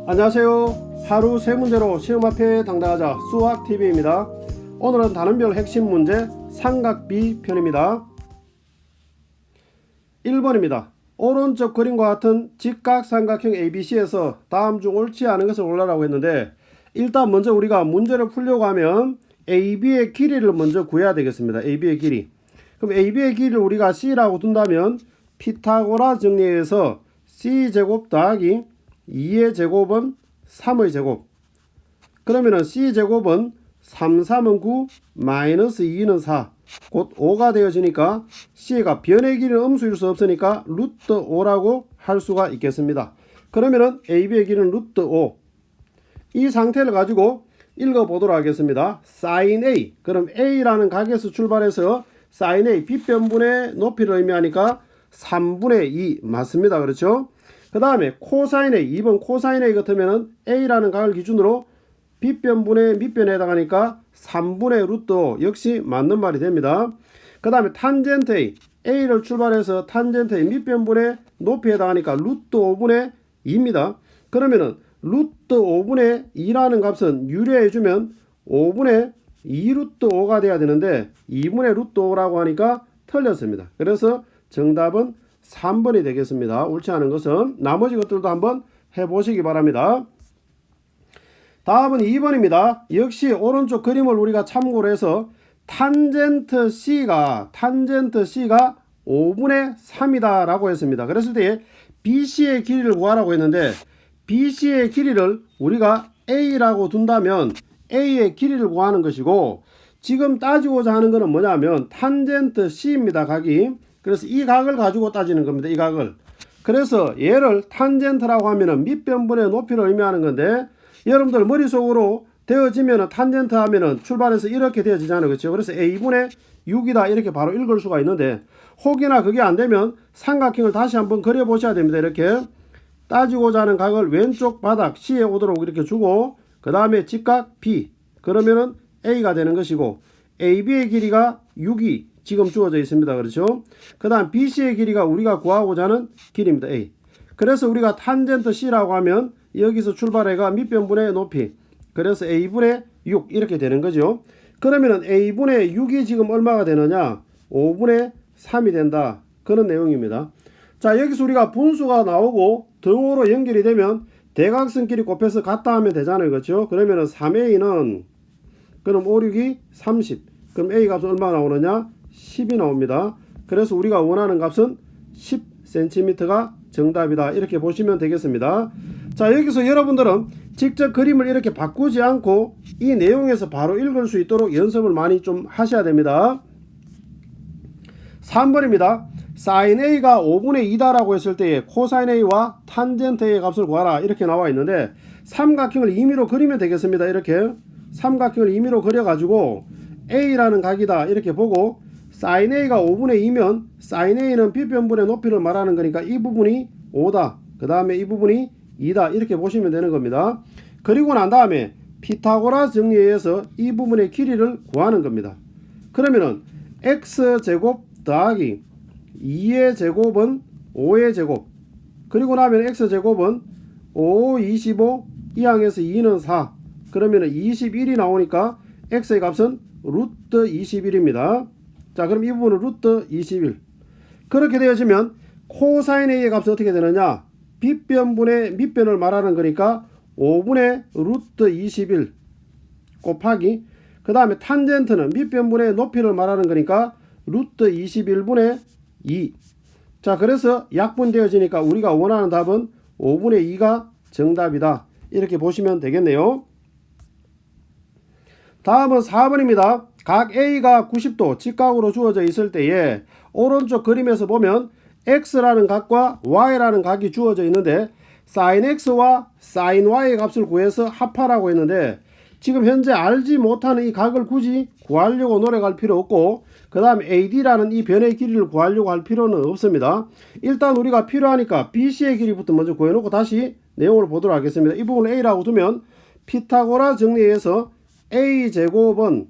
안녕하세요. 하루 세 문제로 시험 앞에 당당하자 수학TV입니다. 오늘은 단원별 핵심 문제 삼각비 편입니다. 1번입니다. 오른쪽 그림과 같은 직각삼각형 ABC에서 다음 중 옳지 않은 것을 골라라고 했는데, 일단 먼저 우리가 문제를 풀려고 하면 AB의 길이를 먼저 구해야 되겠습니다. AB의 길이. 그럼 AB의 길이를 우리가 C라고 둔다면 피타고라 정리에서 C제곱 더하기 2의 제곱은 3의 제곱. 그러면은 C제곱은 3, 3은 9, 마이너스 2는 4. 곧 5가 되어지니까 C가 변의 길이는 음수일 수 없으니까 루트 5라고 할 수가 있겠습니다. 그러면은 AB의 길이는 루트 5. 이 상태를 가지고 읽어보도록 하겠습니다. sin A. 그럼 A라는 각에서 출발해서 sin A, 빗변분의 높이를 의미하니까 3분의 2 맞습니다. 그렇죠? 그 다음에 코사인 A, 2번 코사인 A 같으면은 A라는 각을 기준으로 빗변분의 밑변에 해당하니까 3분의 루트 5 역시 맞는 말이 됩니다. 그 다음에 탄젠트 A, A를 출발해서 탄젠트 A 밑변분의 높이에 해당하니까 루트 5분의 2입니다. 그러면은 루트 5분의 2라는 값은 유리해주면 5분의 2 루트 5가 돼야 되는데 2분의 루트 5라고 하니까 틀렸습니다. 그래서 정답은 3번이 되겠습니다. 옳지 않은 것은. 나머지 것들도 한번 해보시기 바랍니다. 다음은 2번입니다. 역시 오른쪽 그림을 우리가 참고로 해서 탄젠트 C가 5분의 3이다 라고 했습니다. 그랬을 때 BC의 길이를 구하라고 했는데, BC의 길이를 우리가 A라고 둔다면 A의 길이를 구하는 것이고, 지금 따지고자 하는 것은 뭐냐면 탄젠트 C입니다. 각이. 그래서 이 각을 가지고 따지는 겁니다. 이 각을. 그래서 얘를 탄젠트라고 하면은 밑변분의 높이를 의미하는 건데, 여러분들 머릿속으로 되어지면은 탄젠트 하면은 출발해서 이렇게 되어지잖아요. 그렇죠? 그래서 A분의 6이다 이렇게 바로 읽을 수가 있는데, 혹이나 그게 안 되면 삼각형을 다시 한번 그려 보셔야 됩니다. 이렇게 따지고자 하는 각을 왼쪽 바닥 C에 오도록 이렇게 주고, 그 다음에 직각 B, 그러면은 A가 되는 것이고, AB의 길이가 6이 지금 주어져 있습니다. 그렇죠? 그 다음 BC의 길이가 우리가 구하고자 하는 길이입니다. A. 그래서 우리가 탄젠트 C라고 하면 여기서 출발해가 밑변분의 높이, 그래서 A분의 6 이렇게 되는 거죠. 그러면은 A분의 6이 지금 얼마가 되느냐? 5분의 3이 된다. 그런 내용입니다. 자, 여기서 우리가 분수가 나오고 등호로 연결이 되면 대각선끼리 곱해서 같다 하면 되잖아요. 그렇죠? 그러면은 3A는 그럼 5, 6이 30. 그럼 A 값은 얼마 나오느냐? 10이 나옵니다. 그래서 우리가 원하는 값은 10cm가 정답이다. 이렇게 보시면 되겠습니다. 자, 여기서 여러분들은 직접 그림을 이렇게 바꾸지 않고 이 내용에서 바로 읽을 수 있도록 연습을 많이 좀 하셔야 됩니다. 3번입니다. sin A가 5분의 2다라고 했을 때에 코사인 A와 탄젠트 A의 값을 구하라 이렇게 나와 있는데, 삼각형을 임의로 그리면 되겠습니다. 이렇게 삼각형을 임의로 그려가지고 A라는 각이다 이렇게 보고, sin A가 5분의 2면 sin A는 빗변분의 높이를 말하는 거니까 이 부분이 5다. 그 다음에 이 부분이 2다. 이렇게 보시면 되는 겁니다. 그리고 난 다음에 피타고라스 정리에 의해서 이 부분의 길이를 구하는 겁니다. 그러면은 x제곱 더하기 2의 제곱은 5의 제곱. 그리고 나면 x제곱은 5, 25, 이 항에서 2는 4. 그러면은 21이 나오니까 x의 값은 루트 21입니다. 자, 그럼 이 부분은 루트 21. 그렇게 되어지면 코사인 A의 값은 어떻게 되느냐? 빗변분의 밑변을 말하는 거니까 5분의 루트 21 곱하기, 그 다음에 탄젠트는 밑변분의 높이를 말하는 거니까 루트 21분의 2. 자, 그래서 약분되어지니까 우리가 원하는 답은 5분의 2가 정답이다. 이렇게 보시면 되겠네요. 다음은 4번입니다. 각 A가 90도 직각으로 주어져 있을 때에 오른쪽 그림에서 보면 X라는 각과 Y라는 각이 주어져 있는데, sin X와 sin Y의 값을 구해서 합하라고 했는데, 지금 현재 알지 못하는 이 각을 굳이 구하려고 노력할 필요 없고, 그 다음에 AD라는 이 변의 길이를 구하려고 할 필요는 없습니다. 일단 우리가 필요하니까 BC의 길이부터 먼저 구해놓고 다시 내용을 보도록 하겠습니다. 이 부분을 A라고 두면 피타고라 정리에서 A제곱은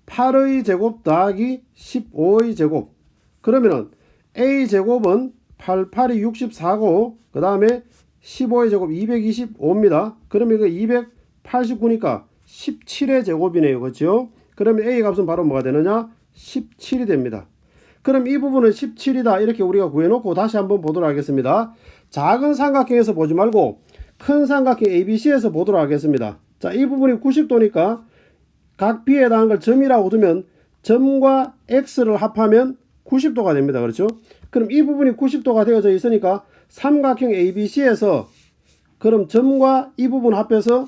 8의 제곱 더하기 15의 제곱. 그러면은 A제곱은 8, 8이 64고, 그 다음에 15의 제곱 225입니다. 그러면 이거 289니까 17의 제곱이네요. 그렇죠? 그러면 A 값은 바로 뭐가 되느냐? 17이 됩니다. 그럼 이 부분은 17이다. 이렇게 우리가 구해놓고 다시 한번 보도록 하겠습니다. 작은 삼각형에서 보지 말고 큰 삼각형 ABC에서 보도록 하겠습니다. 자, 이 부분이 90도니까 각 B에 해당하는 걸 점이라고 두면 점과 X를 합하면 90도가 됩니다. 그렇죠? 그럼 이 부분이 90도가 되어져 있으니까 삼각형 ABC에서 그럼 점과 이 부분 합해서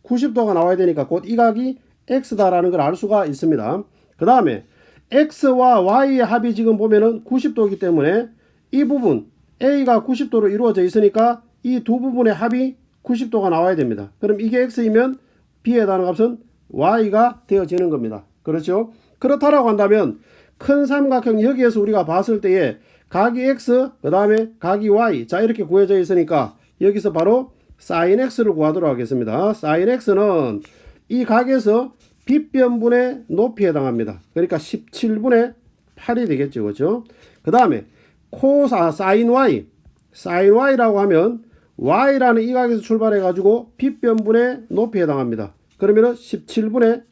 90도가 나와야 되니까 곧 이 각이 X다라는 걸 알 수가 있습니다. 그 다음에 X와 Y의 합이 지금 보면은 90도이기 때문에 이 부분 A가 90도로 이루어져 있으니까 이 두 부분의 합이 90도가 나와야 됩니다. 그럼 이게 X이면 B에 해당하는 값은 Y가 되어지는 겁니다. 그렇죠? 그렇다라고 한다면 큰 삼각형 여기에서 우리가 봤을 때에 각이 X 그 다음에 각이 Y 자 이렇게 구해져 있으니까 여기서 바로 sin X를 구하도록 하겠습니다. sin X는 이 각에서 빗변분의 높이에 해당합니다. 그러니까 17분의 8이 되겠죠. 그렇죠? 그 다음에 sin Y sin Y라고 하면 Y라는 이 각에서 출발해 가지고 빗변분의 높이에 해당합니다. 그러면은 17분의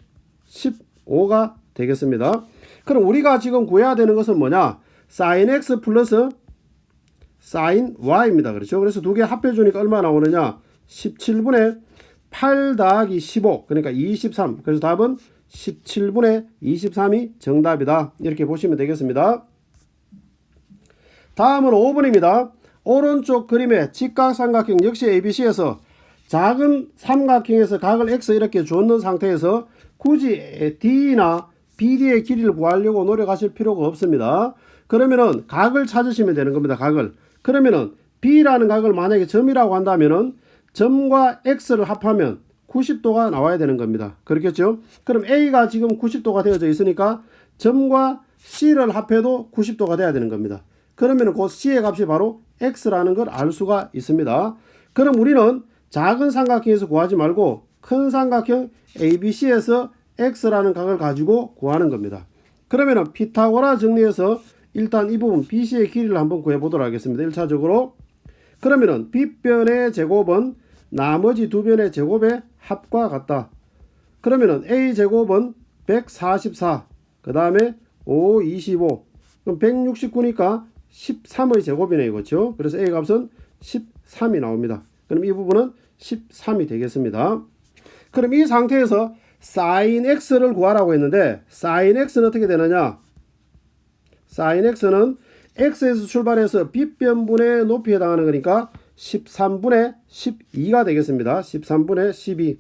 15가 되겠습니다. 그럼 우리가 지금 구해야 되는 것은 뭐냐? sin X 플러스 sin Y입니다. 그렇죠? 그래서 두 개 합해 주니까 얼마 나오느냐? 17분의 8 더하기 15 그러니까 23. 그래서 답은 17분의 23이 정답이다. 이렇게 보시면 되겠습니다. 다음은 5번입니다. 오른쪽 그림의 직각삼각형 역시 ABC에서 작은 삼각형에서 각을 X 이렇게 줬는 상태에서 굳이 D나 BD의 길이를 구하려고 노력하실 필요가 없습니다. 그러면은 각을 찾으시면 되는 겁니다. 각을. 그러면은 B라는 각을 만약에 점이라고 한다면은 점과 X를 합하면 90도가 나와야 되는 겁니다. 그렇겠죠? 그럼 A가 지금 90도가 되어져 있으니까 점과 C를 합해도 90도가 돼야 되는 겁니다. 그러면 그 C의 값이 바로 X라는 걸 알 수가 있습니다. 그럼 우리는 작은 삼각형에서 구하지 말고 큰 삼각형 ABC에서 X라는 각을 가지고 구하는 겁니다. 그러면은 피타고라 정리해서 일단 이 부분 BC의 길이를 한번 구해 보도록 하겠습니다. 1차적으로. 그러면은 빗변의 제곱은 나머지 두 변의 제곱의 합과 같다. 그러면은 A 제곱은 144. 그 다음에 5, 25. 그럼 169니까 13의 제곱이네요. 그렇죠? 그래서 A 값은 13이 나옵니다. 그럼 이 부분은 13이 되겠습니다. 그럼 이 상태에서 sin X를 구하라고 했는데 sin X는 어떻게 되느냐? sin X는 X에서 출발해서 빗변분의 높이에 해당하는 거니까 13분의 12가 되겠습니다. 13분의 12.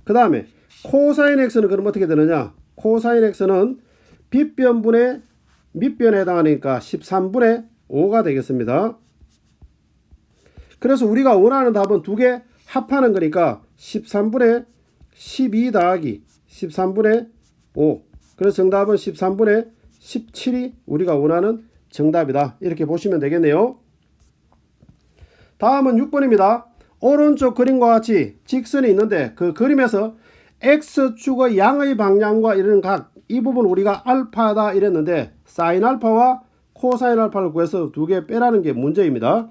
그 다음에 cosine X는 그럼 어떻게 되느냐? cosine X는 빗변분의 밑변에 해당하니까 13분의 5가 되겠습니다. 그래서 우리가 원하는 답은 두 개 합하는 거니까 13분의 12 더하기 13분의 5. 그래서 정답은 13분의 17이 우리가 원하는 정답이다. 이렇게 보시면 되겠네요. 다음은 6번입니다. 오른쪽 그림과 같이 직선이 있는데 그 그림에서 X축의 양의 방향과 이런 각 이 부분 우리가 알파다 이랬는데 사인 알파와 코사인 알파를 구해서 두 개 빼라는 게 문제입니다.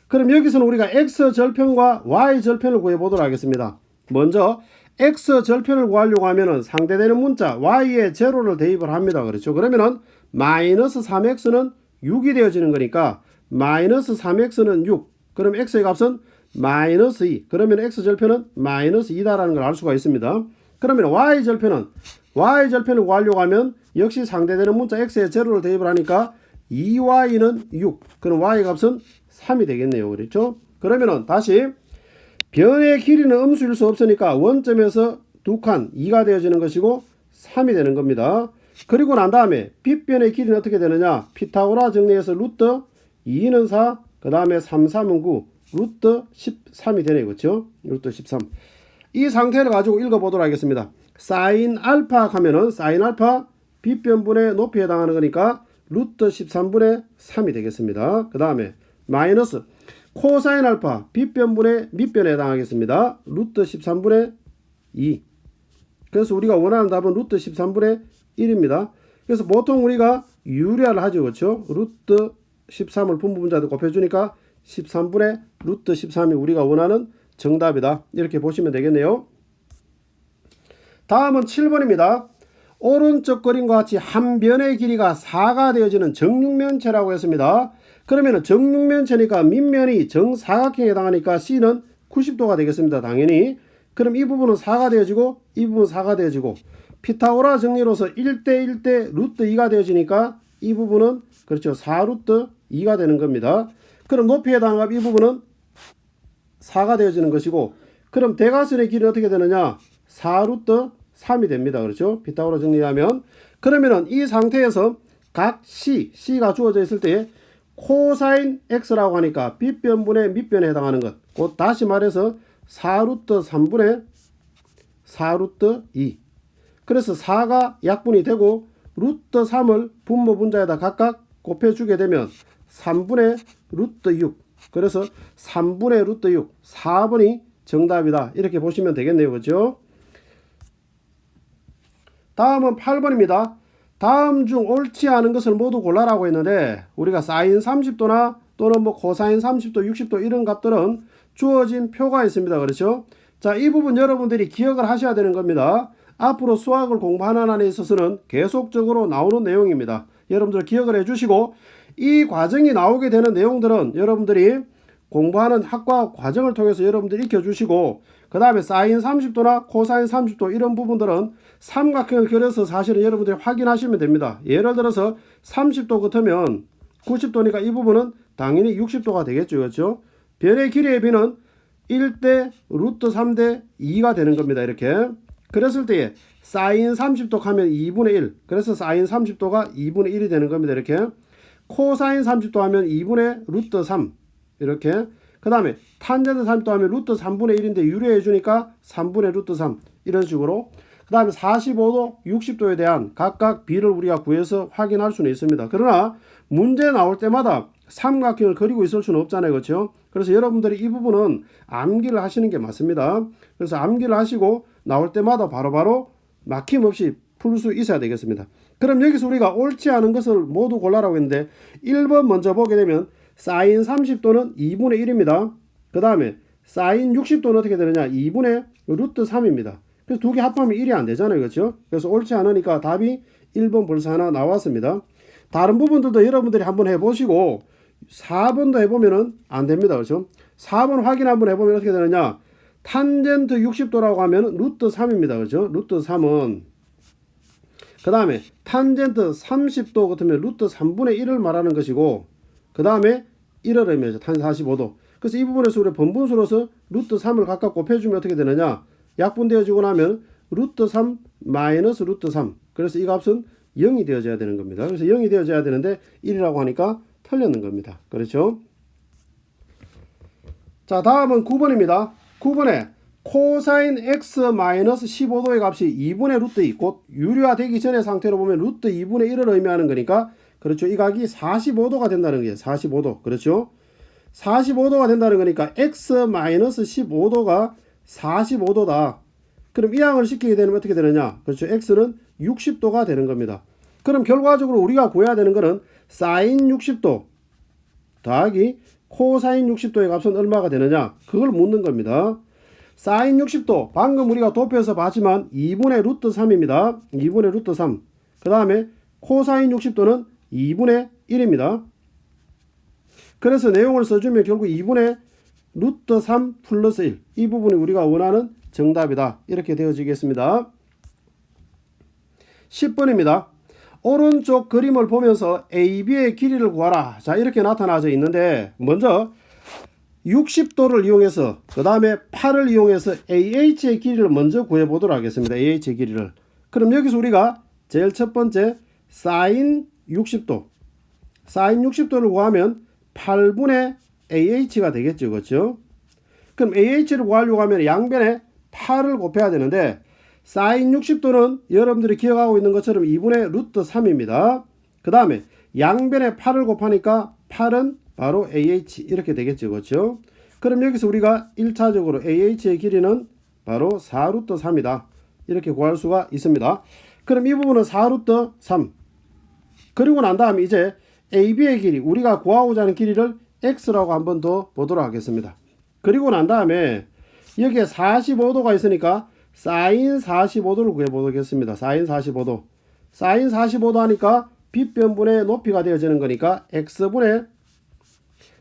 그럼 여기서는 우리가 X절편과 Y절편을 구해보도록 하겠습니다. 먼저 X절편을 구하려고 하면은 상대되는 문자 Y에 제로를 대입을 합니다. 그렇죠? 그러면은 마이너스 3X는 6이 되어지는 거니까 마이너스 3X는 6. 그럼 X의 값은 마이너스 2. 그러면 X절편은 마이너스 2다라는 걸 알 수가 있습니다. 그러면 Y절편을 구하려고 하면 역시 상대되는 문자 X에 제로를 대입을 하니까 2Y는 6. 그럼 Y 값은 3이 되겠네요. 그렇죠? 그러면은 다시 변의 길이는 음수일 수 없으니까 원점에서 두 칸 2가 되어지는 것이고 3이 되는 겁니다. 그리고 난 다음에 빗변의 길이는 어떻게 되느냐? 피타고라 정리해서 루트 2는 4, 그 다음에 3, 3은 9, 루트 13이 되네요. 그렇죠? 루트 13. 이 상태를 가지고 읽어보도록 하겠습니다. 사인 알파 하면은 사인 알파 빗변분의 높이에 해당하는 거니까 루트 13분의 3이 되겠습니다. 그 다음에 마이너스 코사인 알파 빗변분의 밑변에 해당하겠습니다. 루트 13분의 2. 그래서 우리가 원하는 답은 루트 13분의 1입니다. 그래서 보통 우리가 유리화를 하죠. 그렇죠? 루트 13을 분부분자도 곱해주니까 13분의 루트 13이 우리가 원하는 정답이다. 이렇게 보시면 되겠네요. 다음은 7번입니다. 오른쪽 그림과 같이 한 변의 길이가 4가 되어지는 정육면체라고 했습니다. 그러면 정육면체니까 밑면이 정사각형에 해당하니까 C는 90도가 되겠습니다. 당연히. 그럼 이 부분은 4가 되어지고 이 부분은 4가 되어지고 피타고라 정리로서 1대 1대 루트 2가 되어지니까 이 부분은 그렇죠. 4 루트 2가 되는 겁니다. 그럼 높이에 해당하는 이 부분은 4가 되어지는 것이고 그럼 대각선의 길이는 어떻게 되느냐? 4 루트 3이 됩니다. 그렇죠? 피타고라 정리하면 그러면은 이 상태에서 각 C가 주어져 있을 때 코사인 X라고 하니까 빗변분의 밑변에 해당하는 것. 곧 다시 말해서 4 루트 3분의 4 루트 2. 그래서 4가 약분이 되고 루트 3을 분모 분자에다 각각 곱해주게 되면 3분의 루트 6. 그래서 3분의 루트 6. 4번이 정답이다. 이렇게 보시면 되겠네요. 그렇죠? 다음은 8번입니다. 다음 중 옳지 않은 것을 모두 골라라고 했는데 우리가 사인 30도나 또는 뭐 코사인 30도, 60도 이런 값들은 주어진 표가 있습니다. 그렇죠? 자, 이 부분 여러분들이 기억을 하셔야 되는 겁니다. 앞으로 수학을 공부하는 한에 있어서는 계속적으로 나오는 내용입니다. 여러분들 기억을 해주시고 이 과정이 나오게 되는 내용들은 여러분들이 공부하는 학과 과정을 통해서 여러분들이 익혀주시고 그 다음에 사인 30도나 코사인 30도 이런 부분들은 삼각형을 그려서 사실은 여러분들이 확인하시면 됩니다. 예를 들어서 30도 같으면 90도니까 이 부분은 당연히 60도가 되겠죠. 그렇죠? 변의 길이의 비는 1대 루트 3대 2가 되는 겁니다. 이렇게. 그랬을 때에 사인 30도 하면 2분의 1. 그래서 사인 30도가 2분의 1이 되는 겁니다. 이렇게. 코사인 30도 하면 2분의 루트 3. 이렇게. 그 다음에 탄젠트 30도 하면 루트 3분의 1인데 유리해 주니까 3분의 루트 3. 이런 식으로. 그 다음에 45도, 60도에 대한 각각 비를 우리가 구해서 확인할 수는 있습니다. 그러나 문제 나올 때마다 삼각형을 그리고 있을 수는 없잖아요. 그렇죠? 그래서 여러분들이 이 부분은 암기를 하시는 게 맞습니다. 그래서 암기를 하시고 나올 때마다 바로바로 막힘없이 풀 수 있어야 되겠습니다. 그럼 여기서 우리가 옳지 않은 것을 모두 골라라고 했는데 1번 먼저 보게 되면 사인 30도는 2분의 1입니다. 그 다음에 사인 60도는 어떻게 되느냐? 2분의 루트 3입니다. 그래서 두 개 합하면 1이 안 되잖아요. 그렇죠? 그래서 옳지 않으니까 답이 1번 벌써 하나 나왔습니다. 다른 부분들도 여러분들이 한번 해보시고 4번도 해보면은 안 됩니다. 그렇죠? 4번 확인 한번 해보면 어떻게 되느냐? 탄젠트 60도라고 하면 루트 3입니다. 그렇죠? 루트 3은 그 다음에 탄젠트 30도 같으면 루트 3분의 1을 말하는 것이고 그 다음에 1을 의미하죠. 탄 45도. 그래서 이 부분에서 우리 번분수로서 루트 3을 각각 곱해주면 어떻게 되느냐? 약분되어지고 나면 루트 3 마이너스 루트 3. 그래서 이 값은 0이 되어져야 되는 겁니다. 그래서 0이 되어져야 되는데 1이라고 하니까 틀렸는 겁니다. 그렇죠? 자, 다음은 9번입니다. 9번에 코사인 x 마이너스 15도의 값이 2분의 루트 2, 곧 유리화되기 전의 상태로 보면 루트 2분의 1을 의미하는 거니까 그렇죠. 이 각이 45도가 된다는 거예요. 45도. 그렇죠? 45도가 된다는 거니까 x 마이너스 15도가 45도다. 그럼 이 항을 시키게 되면 어떻게 되느냐? 그렇죠. x는 60도가 되는 겁니다. 그럼 결과적으로 우리가 구해야 되는 거는 사인 60도 더하기 코사인 60도의 값은 얼마가 되느냐? 그걸 묻는 겁니다. 사인 60도 방금 우리가 도표에서 봤지만 2분의 루트 3입니다. 2분의 루트 3. 그 다음에 코사인 60도는 2분의 1입니다. 그래서 내용을 써주면 결국 2분의 루트 3 플러스 1. 이 부분이 우리가 원하는 정답이다. 이렇게 되어지겠습니다. 10번입니다. 오른쪽 그림을 보면서 AB의 길이를 구하라. 자, 이렇게 나타나져 있는데 먼저 60도를 이용해서 그 다음에 8을 이용해서 AH의 길이를 먼저 구해보도록 하겠습니다. AH의 길이를. 그럼 여기서 우리가 제일 첫 번째 사인 60도 사인 60도를 구하면 8분의 AH가 되겠죠. 그렇죠? 그럼 AH를 구하려고 하면 양변에 8을 곱해야 되는데 사인 60도는 여러분들이 기억하고 있는 것처럼 2분의 루트 3입니다. 그 다음에 양변에 8을 곱하니까 8은 바로 AH 이렇게 되겠죠. 그렇죠? 그럼 여기서 우리가 1차적으로 AH의 길이는 바로 4루트 3이다. 이렇게 구할 수가 있습니다. 그럼 이 부분은 4루트 3. 그리고 난 다음에 이제 AB의 길이 우리가 구하고자 하는 길이를 x라고 한 번 더 보도록 하겠습니다. 그리고 난 다음에 여기에 45도가 있으니까 사인 45도를 구해보겠습니다. 사인 45도. 사인 45도 하니까 빗변분의 높이가 되어지는 거니까 x분의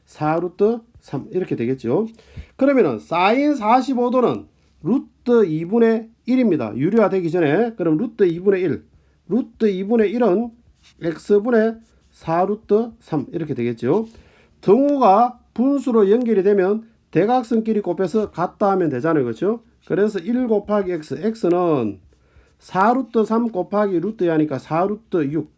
4루트 3 이렇게 되겠죠. 그러면은 사인 45도는 루트 2분의 1입니다. 유리화 되기 전에. 그럼 루트 2분의 1. 루트 2분의 1은 x분의 4루트 3 이렇게 되겠죠. 등호가 분수로 연결이 되면 대각선끼리 곱해서 같다 하면 되잖아요. 그렇죠? 그래서 1 곱하기 x, x는 4루트 3 곱하기 루트 2 하니까 4루트 6.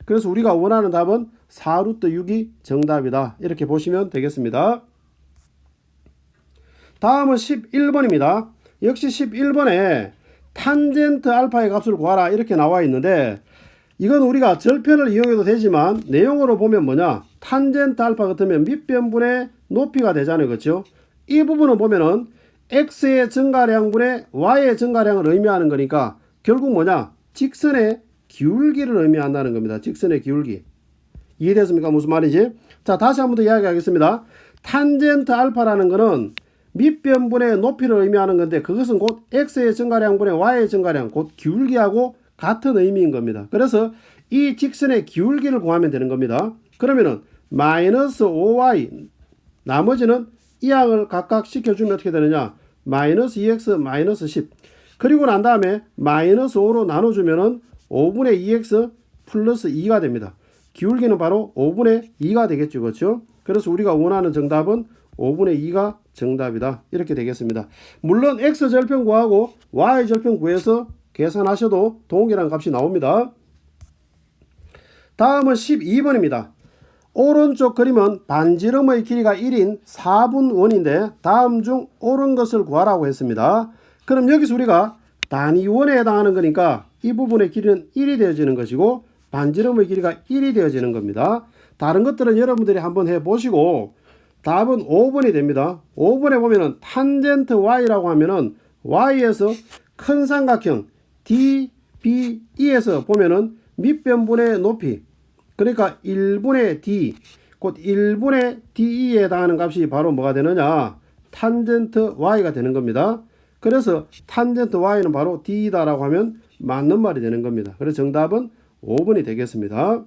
그래서 우리가 원하는 답은 4루트 6이 정답이다. 이렇게 보시면 되겠습니다. 다음은 11번입니다. 역시 11번에 탄젠트 알파의 값을 구하라 이렇게 나와 있는데 이건 우리가 절편을 이용해도 되지만 내용으로 보면 뭐냐, 탄젠트 알파 같으면 밑변분의 높이가 되잖아요. 그렇죠? 이 부분은 보면은 x의 증가량분의 y의 증가량을 의미하는 거니까 결국 뭐냐, 직선의 기울기를 의미한다는 겁니다. 직선의 기울기. 이해됐습니까? 무슨 말이지? 자, 다시 한 번 더 이야기하겠습니다. 탄젠트 알파라는 거는 밑변분의 높이를 의미하는 건데 그것은 곧 x의 증가량분의 y의 증가량, 곧 기울기하고 같은 의미인 겁니다. 그래서 이 직선의 기울기를 구하면 되는 겁니다. 그러면은 마이너스 5y 나머지는 이 항을 각각 시켜주면 어떻게 되느냐, 마이너스 2x 마이너스 10 그리고 난 다음에 마이너스 5로 나눠주면은 5분의 2x 플러스 2가 됩니다. 기울기는 바로 5분의 2가 되겠죠. 그렇죠? 그래서 우리가 원하는 정답은 5분의 2가 정답이다. 이렇게 되겠습니다. 물론 x절편 구하고 y절편 구해서 계산하셔도 동일한 값이 나옵니다. 다음은 12번입니다. 오른쪽 그림은 반지름의 길이가 1인 4분원인데 다음 중 옳은 것을 구하라고 했습니다. 그럼 여기서 우리가 단위원에 해당하는 거니까 이 부분의 길이는 1이 되어지는 것이고 반지름의 길이가 1이 되어지는 겁니다. 다른 것들은 여러분들이 한번 해보시고 답은 5번이 됩니다. 5번에 보면은 탄젠트 y라고 하면은 y에서 큰 삼각형 DBE에서 보면은 밑변분의 높이, 그러니까 1분의 D, 곧 1분의 DE에 해당하는 값이 바로 뭐가 되느냐, 탄젠트 y가 되는 겁니다. 그래서 탄젠트 y는 바로 D다라고 하면 맞는 말이 되는 겁니다. 그래서 정답은 5번이 되겠습니다.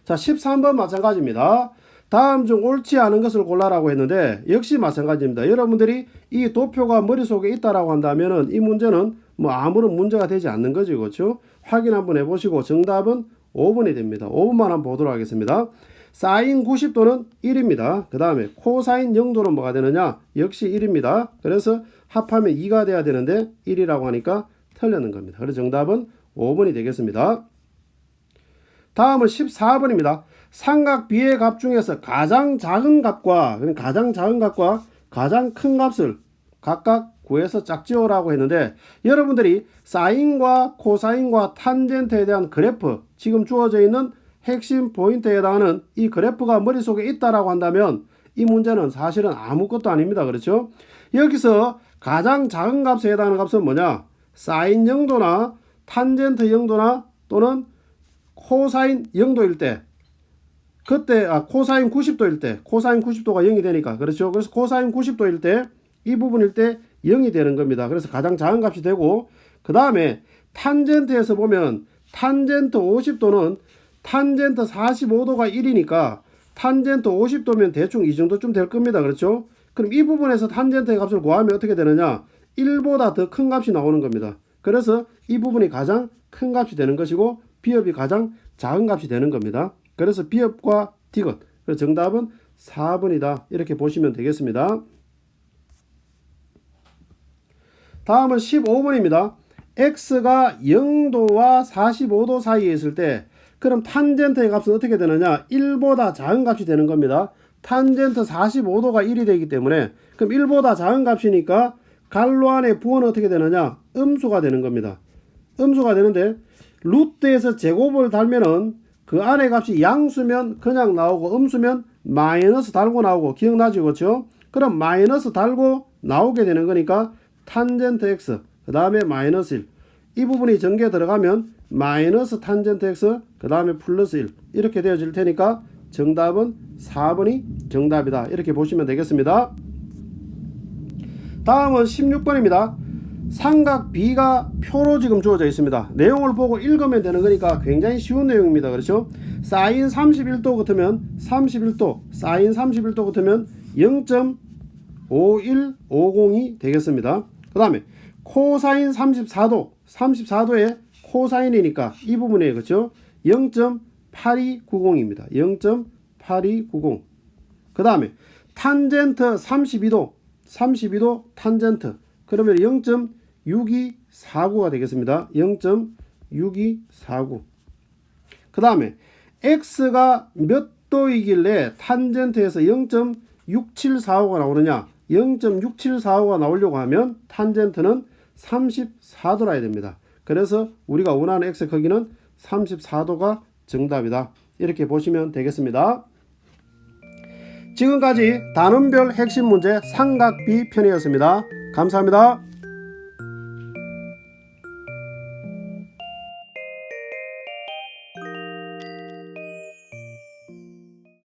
자, 13번 마찬가지입니다. 다음 중 옳지 않은 것을 골라라고 했는데 역시 마찬가지입니다. 여러분들이 이 도표가 머릿속에 있다라고 한다면은 이 문제는 뭐 아무런 문제가 되지 않는 거죠. 그렇죠? 확인 한번 해보시고 정답은 5번이 됩니다. 5번만 한번 보도록 하겠습니다. 사인 90도는 1입니다. 그 다음에 코사인 0도는 뭐가 되느냐? 역시 1입니다. 그래서 합하면 2가 돼야 되는데 1이라고 하니까 틀렸는 겁니다. 그래서 정답은 5번이 되겠습니다. 다음은 14번입니다. 삼각 B의 값 중에서 가장 작은 값과 가장 큰 값을 각각 구해서 짝지어라고 했는데 여러분들이 사인과 코사인과 탄젠트에 대한 그래프, 지금 주어져 있는 핵심 포인트에 해당하는 이 그래프가 머릿속에 있다라고 한다면 이 문제는 사실은 아무것도 아닙니다. 그렇죠? 여기서 가장 작은 값에 해당하는 값은 뭐냐? 사인 0도나 탄젠트 0도나 또는 코사인 0도일 때, 그때 코사인 90도일 때, 코사인 90도가 0이 되니까, 그렇죠? 그래서 코사인 90도일 때 이 부분일 때 0이 되는 겁니다. 그래서 가장 작은 값이 되고, 그 다음에 탄젠트에서 보면 탄젠트 50도는 탄젠트 45도가 1이니까 탄젠트 50도면 대충 이 정도쯤 될 겁니다. 그렇죠? 그럼 이 부분에서 탄젠트의 값을 구하면 어떻게 되느냐? 1보다 더 큰 값이 나오는 겁니다. 그래서 이 부분이 가장 큰 값이 되는 것이고 비협이 가장 작은 값이 되는 겁니다. 그래서 비협과 디귿, 그래서 정답은 4번이다. 이렇게 보시면 되겠습니다. 다음은 15번입니다. x가 0도와 45도 사이에 있을 때 그럼 탄젠트의 값은 어떻게 되느냐? 1보다 작은 값이 되는 겁니다. 탄젠트 45도가 1이 되기 때문에 그럼 1보다 작은 값이니까 갈로 안에 부호는 어떻게 되느냐? 음수가 되는 겁니다. 음수가 되는데 루트에서 제곱을 달면은 그 안에 값이 양수면 그냥 나오고 음수면 마이너스 달고 나오고, 기억나죠? 그렇죠? 그럼 마이너스 달고 나오게 되는 거니까 탄젠트 x 그 다음에 마이너스 1, 이 부분이 전개에 들어가면 마이너스 탄젠트 x 그 다음에 플러스 1 이렇게 되어질 테니까 정답은 4번이 정답이다. 이렇게 보시면 되겠습니다. 다음은 16번입니다. 삼각 B가 표로 지금 주어져 있습니다. 내용을 보고 읽으면 되는 거니까 굉장히 쉬운 내용입니다. 그렇죠? 사인 31도 같으면 31도, 사인 31도 같으면 0.5150이 되겠습니다. 그 다음에 코사인 34도, 34도에 코사인이니까 이 부분에 그렇죠? 0.8290입니다. 0.8290. 그 다음에 탄젠트 32도, 32도 탄젠트. 그러면 0.6249가 되겠습니다. 0.6249. 그 다음에 x가 몇 도이길래 탄젠트에서 0.6745가 나오느냐? 0.6745가 나오려고 하면 탄젠트는 34도라야 됩니다. 그래서 우리가 원하는 x의 크기는 34도가 정답이다. 이렇게 보시면 되겠습니다. 지금까지 단원별 핵심 문제 삼각 B 편이었습니다. 감사합니다.